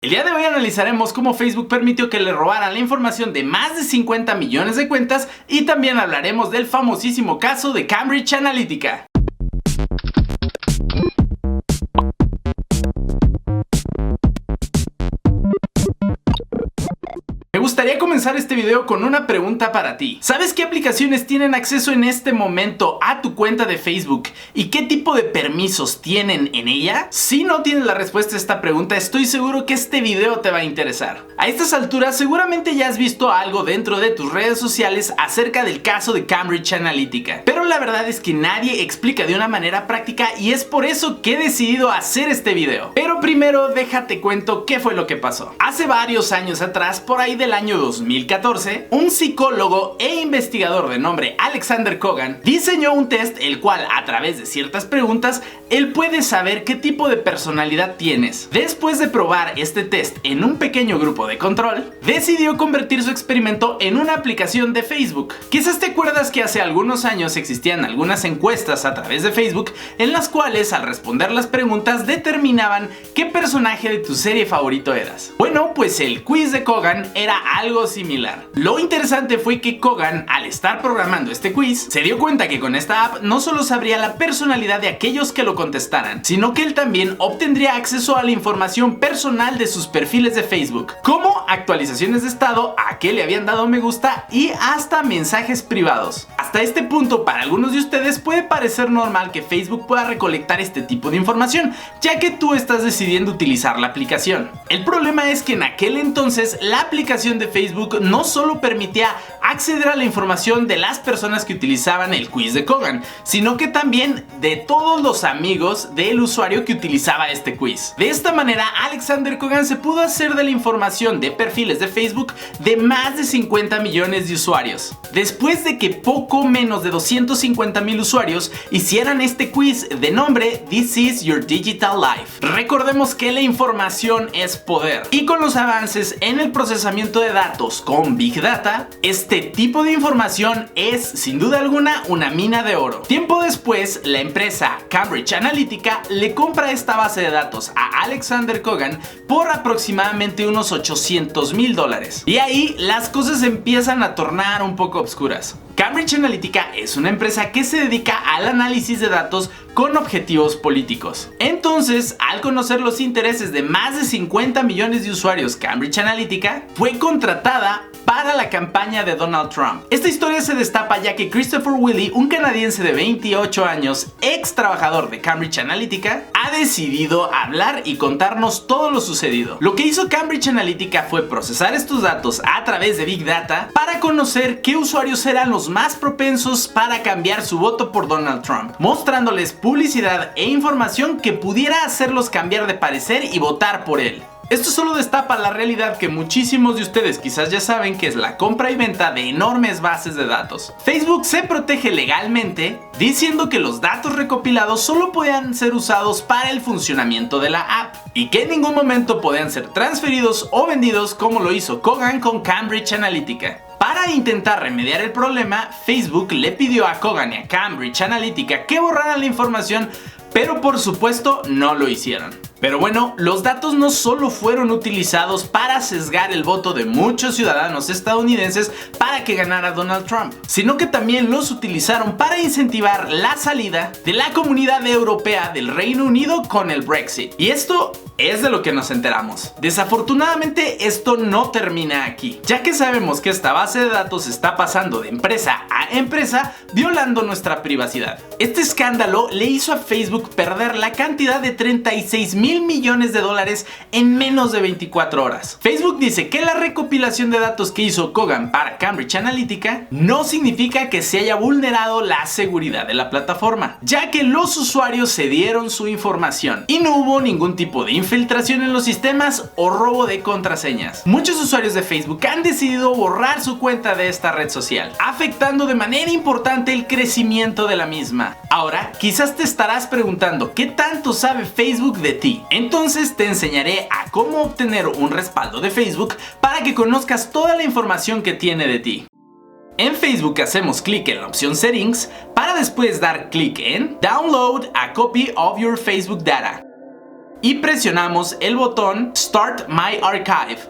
El día de hoy analizaremos cómo Facebook permitió que le robaran la información de más de 50 millones de cuentas y también hablaremos del famosísimo caso de Cambridge Analytica. Me gustaría comenzar este video con una pregunta para ti. ¿Sabes qué aplicaciones tienen acceso en este momento a tu cuenta de Facebook y qué tipo de permisos tienen en ella? Si no tienes la respuesta a esta pregunta, estoy seguro que este video te va a interesar. A estas alturas seguramente ya has visto algo dentro de tus redes sociales acerca del caso de Cambridge Analytica, pero la verdad es que nadie explica de una manera práctica y es por eso que he decidido hacer este video. Pero primero déjate cuento qué fue lo que pasó. Hace varios años atrás, por ahí del año 2014, un psicólogo e investigador de nombre Alexander Cogan diseñó un test el cual, a través de ciertas preguntas, él puede saber qué tipo de personalidad tienes. Después de probar este test en un pequeño grupo de control, decidió convertir su experimento en una aplicación de Facebook. Quizás te acuerdas que hace algunos años existían algunas encuestas a través de Facebook en las cuales, al responder las preguntas, determinaban qué personaje de tu serie favorito eras. Bueno, pues el quiz de Cogan era algo similar. Lo interesante fue que Cogan, al estar programando este quiz, se dio cuenta que con esta app no solo sabría la personalidad de aquellos que lo contestaran, sino que él también obtendría acceso a la información personal de sus perfiles de Facebook, como actualizaciones de estado, a qué le habían dado me gusta y hasta mensajes privados. Hasta este punto, para algunos de ustedes puede parecer normal que Facebook pueda recolectar este tipo de información, ya que tú estás decidiendo utilizar la aplicación. El problema es que en aquel entonces la aplicación de Facebook no solo permitía acceder a la información de las personas que utilizaban el quiz de Cogan, sino que también de todos los amigos del usuario que utilizaba este quiz. De esta manera, Alexander Cogan se pudo hacer de la información de perfiles de Facebook de más de 50 millones de usuarios. Después de que poco menos de 250,000 usuarios hicieran este quiz de nombre This is Your Digital Life. Recordemos que la información es poder, y con los avances en el procesamiento de datos con Big Data, este tipo de información es sin duda alguna una mina de oro. Tiempo después, la empresa Cambridge Analytica le compra esta base de datos a Alexander Cogan por aproximadamente unos $800,000. Y ahí las cosas empiezan a tornar un poco oscuras. Cambridge Analytica es una empresa que se dedica al análisis de datos con objetivos políticos. Entonces, al conocer los intereses de más de 50 millones de usuarios, Cambridge Analytica fue contratada para la campaña de Donald Trump. Esta historia se destapa ya que Christopher Willey, un canadiense de 28 años, ex trabajador de Cambridge Analytica, ha decidido hablar y contarnos todo lo sucedido. Lo que hizo Cambridge Analytica fue procesar estos datos a través de Big Data para conocer qué usuarios eran los más propensos para cambiar su voto por Donald Trump, mostrándoles publicidad e información que pudiera hacerlos cambiar de parecer y votar por él. Esto solo destapa la realidad que muchísimos de ustedes quizás ya saben, que es la compra y venta de enormes bases de datos. Facebook se protege legalmente diciendo que los datos recopilados solo podían ser usados para el funcionamiento de la app y que en ningún momento podían ser transferidos o vendidos como lo hizo Cogan con Cambridge Analytica. Para intentar remediar el problema, Facebook le pidió a Cogan y a Cambridge Analytica que borraran la información, pero por supuesto no lo hicieron. Pero bueno, los datos no solo fueron utilizados para sesgar el voto de muchos ciudadanos estadounidenses para que ganara Donald Trump, sino que también los utilizaron para incentivar la salida de la Comunidad Europea del Reino Unido con el Brexit. Y esto es de lo que nos enteramos. Desafortunadamente, esto no termina aquí, ya que sabemos que esta base de datos está pasando de empresa a empresa, violando nuestra privacidad. Este escándalo le hizo a Facebook perder la cantidad de 36,000 millones de dólares en menos de 24 horas. Facebook dice que la recopilación de datos que hizo Cogan para Cambridge Analytica no significa que se haya vulnerado la seguridad de la plataforma, ya que los usuarios cedieron su información y no hubo ningún tipo de infiltración en los sistemas o robo de contraseñas. Muchos usuarios de Facebook han decidido borrar su cuenta de esta red social, afectando de manera importante el crecimiento de la misma. Ahora, quizás te estarás preguntando ¿qué tanto sabe Facebook de ti? Entonces te enseñaré a cómo obtener un respaldo de Facebook para que conozcas toda la información que tiene de ti. En Facebook hacemos clic en la opción Settings para después dar clic en Download a Copy of Your Facebook Data. y presionamos el botón Start My Archive.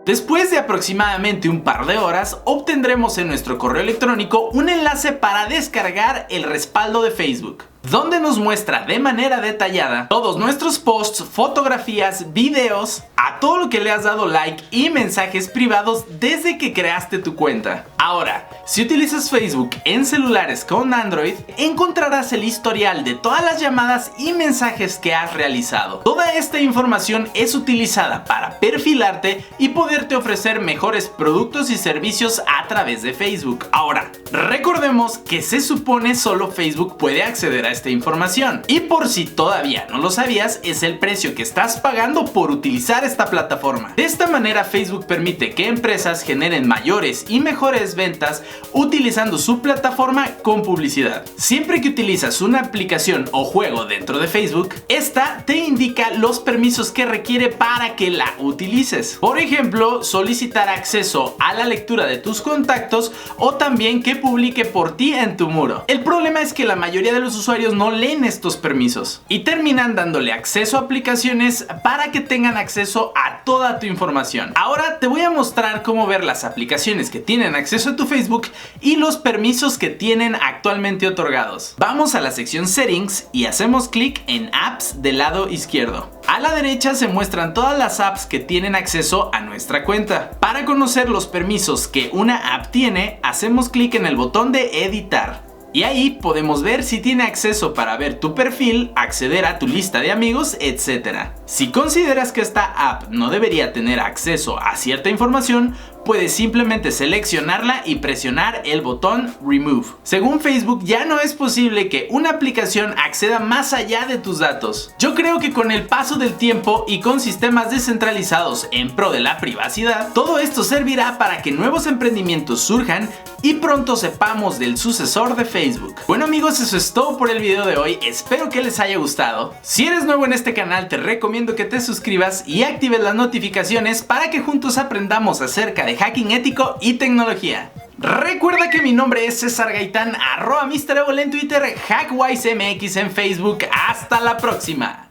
Después de aproximadamente un par de horas, obtendremos en nuestro correo electrónico un enlace para descargar el respaldo de Facebook, donde nos muestra de manera detallada todos nuestros posts, fotografías, videos, a todo lo que le has dado like y mensajes privados desde que creaste tu cuenta. Ahora, si utilizas Facebook en celulares con Android, encontrarás el historial de todas las llamadas y mensajes que has realizado. Toda esta información es utilizada para perfilarte y poderte ofrecer mejores productos y servicios a través de Facebook. Ahora, recordemos que se supone solo Facebook puede acceder a esta información, y por si todavía no lo sabías, es el precio que estás pagando por utilizar esta plataforma. De esta manera, Facebook permite que empresas generen mayores y mejores ventas utilizando su plataforma con publicidad. Siempre que utilizas una aplicación o juego dentro de Facebook, esta te indica los permisos que requiere para que la utilices. Por ejemplo, solicitar acceso a la lectura de tus contactos o también que publique por ti en tu muro. El problema es que la mayoría de los usuarios no leen estos permisos y terminan dándole acceso a aplicaciones para que tengan acceso a toda tu información. Ahora te voy a mostrar cómo ver las aplicaciones que tienen acceso a tu Facebook y los permisos que tienen actualmente otorgados. Vamos a la sección Settings y hacemos clic en Apps del lado izquierdo. A la derecha se muestran todas las apps que tienen acceso a nuestra cuenta. Para conocer los permisos que una app tiene, hacemos clic en el botón de Editar. Y ahí podemos ver si tiene acceso para ver tu perfil, acceder a tu lista de amigos, etc. Si consideras que esta app no debería tener acceso a cierta información, puedes simplemente seleccionarla y presionar el botón Remove. Según Facebook, ya no es posible que una aplicación acceda más allá de tus datos. Yo creo que con el paso del tiempo y con sistemas descentralizados en pro de la privacidad, todo esto servirá para que nuevos emprendimientos surjan y pronto sepamos del sucesor de Facebook. Bueno amigos, eso es todo por el video de hoy, espero que les haya gustado. Si eres nuevo en este canal, te recomiendo que te suscribas y actives las notificaciones para que juntos aprendamos acerca de hacking ético y tecnología. Recuerda que mi nombre es César Gaitán, @MrEvol en Twitter, HackWiseMX en Facebook. Hasta la próxima.